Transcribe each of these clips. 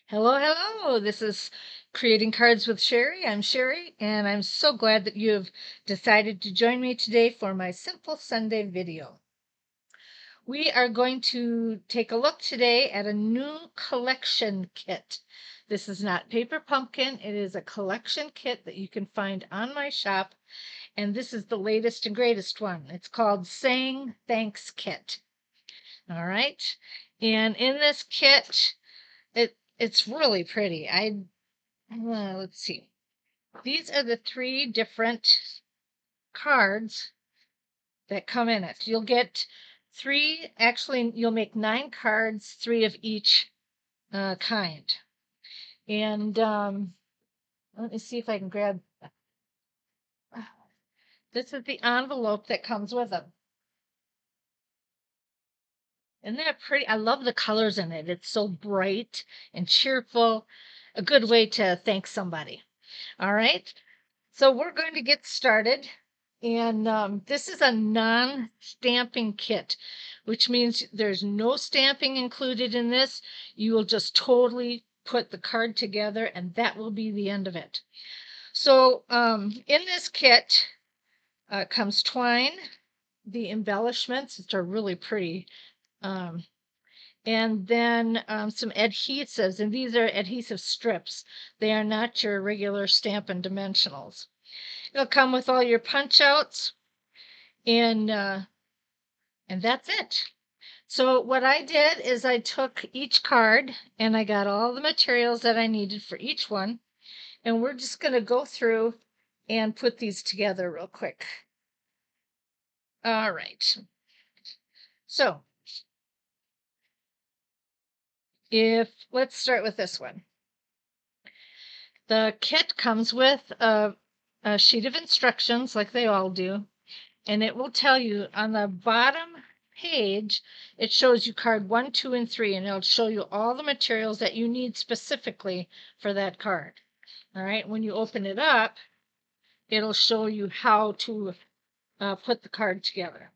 Hello, hello. This is Creating Cards with Sherry. I'm Sherry, and I'm so glad that you've decided to join me today for my Simple Sunday video. We are going to take a look today at a new collection kit. This is not Paper Pumpkin. It is a collection kit that you can find on my shop, and this is the latest and greatest one. It's called Saying Thanks Kit. All right. And in this kit, it's really pretty. Let's see. These are the three different cards that come in it. You'll get three, actually, you'll make 9 cards, 3 of each kind. And let me see if I can grab. This is the envelope that comes with them. Isn't that pretty? I love the colors in it. It's so bright and cheerful. A good way to thank somebody. All right. So we're going to get started. And this is a non-stamping kit, which means there's no stamping included in this. You will just totally put the card together, and that will be the end of it. So in this kit comes twine, the embellishments, which are really pretty, and then some adhesives, and these are adhesive strips. They are not your regular Stampin' Dimensionals. It'll come with all your punch outs, and that's it. So what I did is I took each card and I got all the materials that I needed for each one, and we're just going to go through and put these together real quick. All right. So let's start with this one. The kit comes with a sheet of instructions like they all do, and it will tell you on the bottom page, it shows you card 1, 2, and 3, and it'll show you all the materials that you need specifically for that card. All right, when you open it up, it'll show you how to put the card together.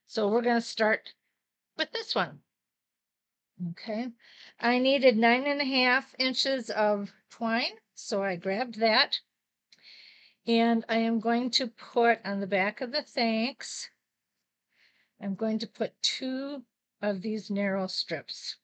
So we're going to start with this one. Okay, I needed 9.5 inches of twine, so I grabbed that. And I am going to put on the back of the thanks, I'm going to put 2 of these narrow strips.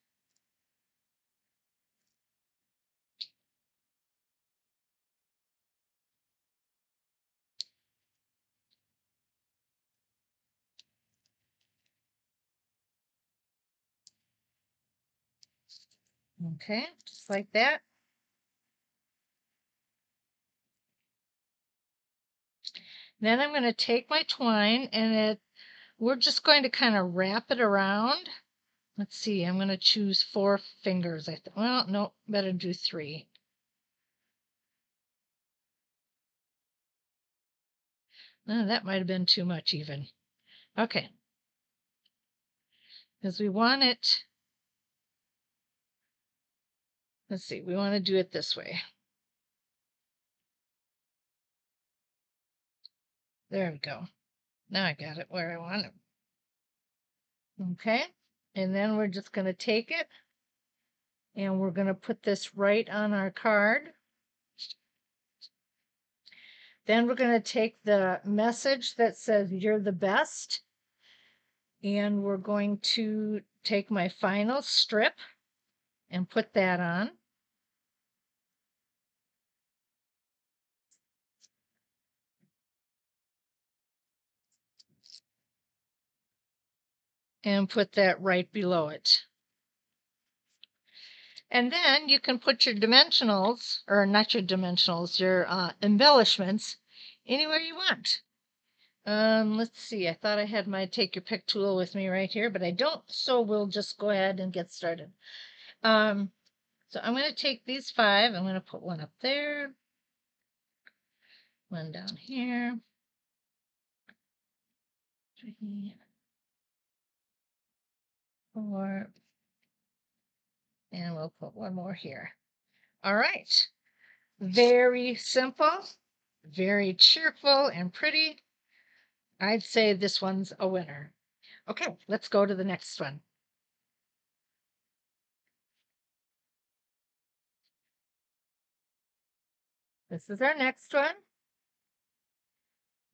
Okay, just like that. Then I'm going to take my twine and we're just going to kind of wrap it around. Let's see, I'm going to choose 4 fingers. Well, no, better do 3. That might have been too much even. Okay. Because we want it, let's see, we want to do it this way. There we go. Now I got it where I want it. Okay. And then we're just going to take it and we're going to put this right on our card. Then we're going to take the message that says you're the best, and we're going to take my final strip and put that on. And put that right below it. And then you can put your dimensionals, or not your dimensionals, your embellishments anywhere you want. Let's see, I thought I had my take your pick tool with me right here, but I don't, so we'll just go ahead and get started. So I'm going to take these 5, I'm going to put one up there, one down here, 3, 4, and we'll put one more here. All right, very simple, very cheerful and pretty. I'd say this one's a winner. Okay, let's go to the next one. This is our next one.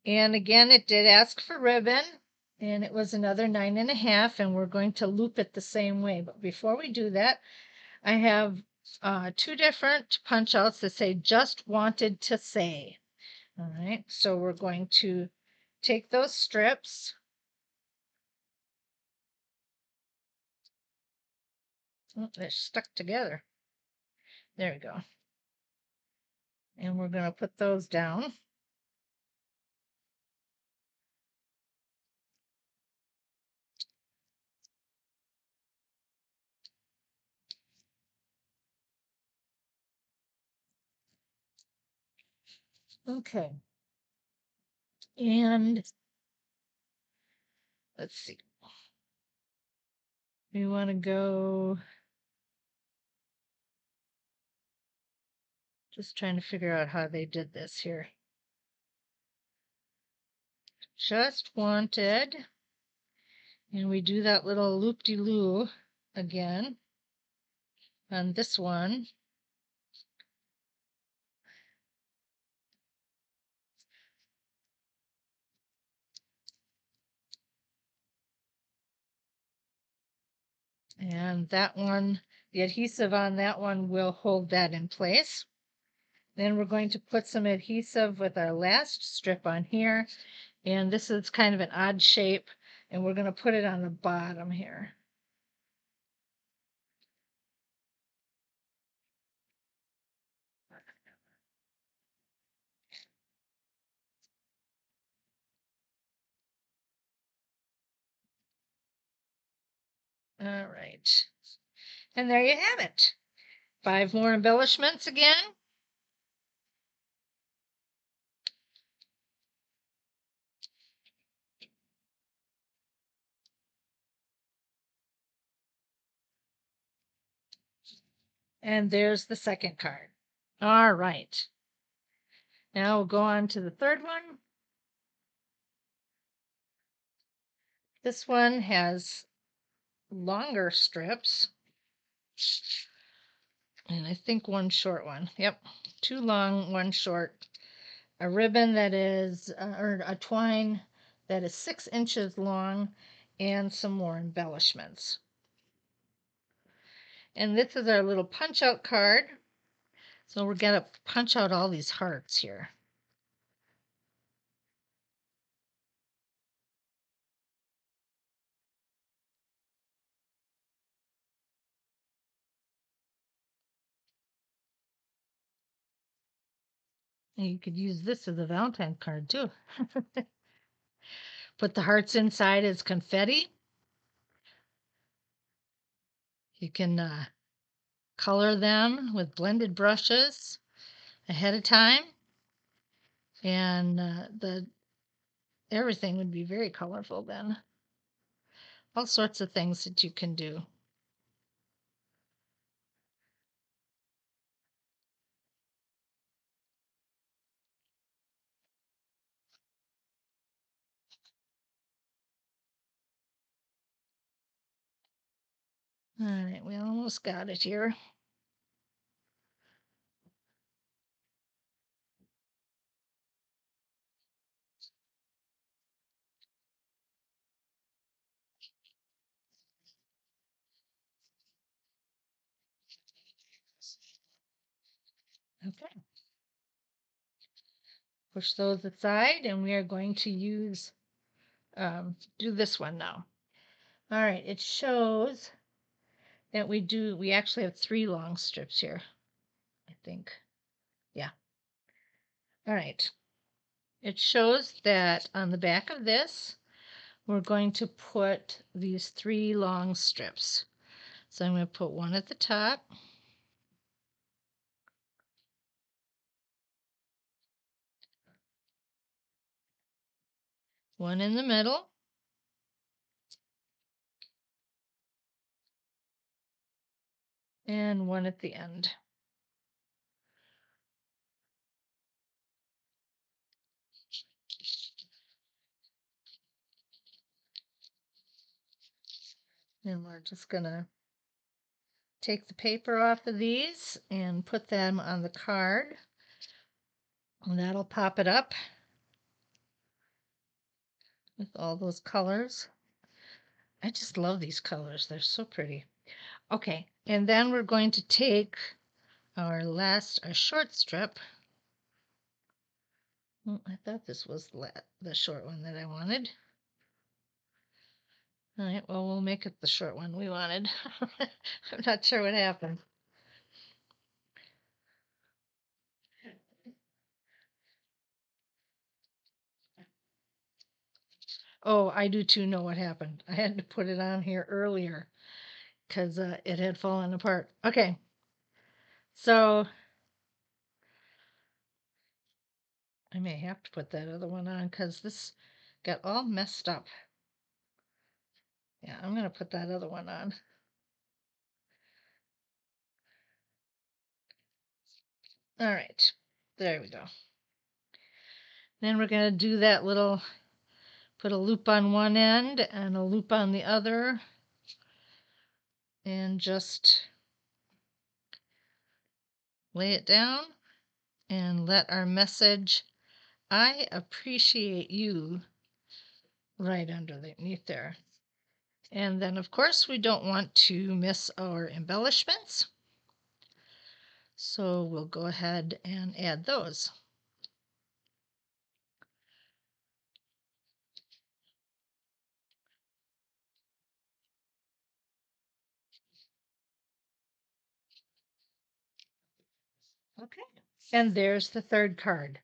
And again, it did ask for ribbon, and it was another 9.5, and we're going to loop it the same way. But before we do that, I have two different punch outs that say just wanted to say. All right, so we're going to take those strips. Oh, they're stuck together. There we go. And we're going to put those down. Okay. And let's see. We want to go, just trying to figure out how they did this here. Just wanted, and we do that little loop-de-loo again on this one. And that one, the adhesive on that one will hold that in place. Then we're going to put some adhesive with our last strip on here. And this is kind of an odd shape, and we're going to put it on the bottom here. All right. And there you have it. 5 more embellishments again. And there's the second card. All right. Now we'll go on to the third one. This one has longer strips. And I think one short one. Yep. 2 long, 1 short. A ribbon that is, or a twine that is 6 inches long, and some more embellishments. And this is our little punch out card. So we're going to punch out all these hearts here. And you could use this as a Valentine card too. Put the hearts inside as confetti. You can color them with blended brushes ahead of time, and the everything would be very colorful then. All sorts of things that you can do. All right, we almost got it here. Okay. Push those aside, and we are going to do this one now. All right, it shows that we actually have 3 long strips here, I think. Yeah. All right. It shows that on the back of this, we're going to put these 3 long strips. So I'm going to put one at the top, one in the middle, and one at the end. And we're just going to take the paper off of these and put them on the card. And that'll pop it up with all those colors. I just love these colors. They're so pretty. Okay, and then we're going to take our short strip. I thought this was the short one that I wanted. All right, well, we'll make it the short one we wanted. I'm not sure what happened. Oh, I do too know what happened. I had to put it on here earlier because it had fallen apart. Okay, so I may have to put that other one on because this got all messed up. Yeah, I'm going to put that other one on. All right, there we go. Then we're going to do that little, put a loop on one end and a loop on the other, and just lay it down and let our message, "I appreciate you," right underneath there. And then, of course, we don't want to miss our embellishments, so we'll go ahead and add those. Okay. And there's the third card.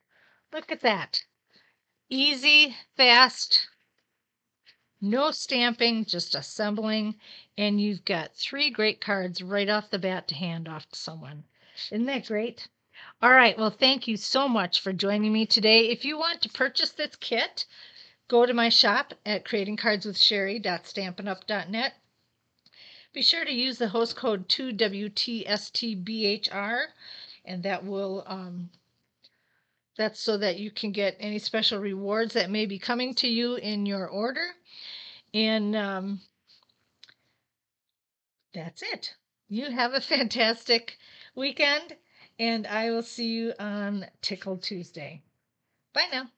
Look at that. Easy, fast, no stamping, just assembling, and you've got 3 great cards right off the bat to hand off to someone. Isn't that great? All right, well, thank you so much for joining me today. If you want to purchase this kit, go to my shop at creatingcardswithsherry.stampinup.net. Be sure to use the host code 2WTSTBHR, and that's so that you can get any special rewards that may be coming to you in your order. And that's it. You have a fantastic weekend, and I will see you on Tickle Tuesday. Bye now.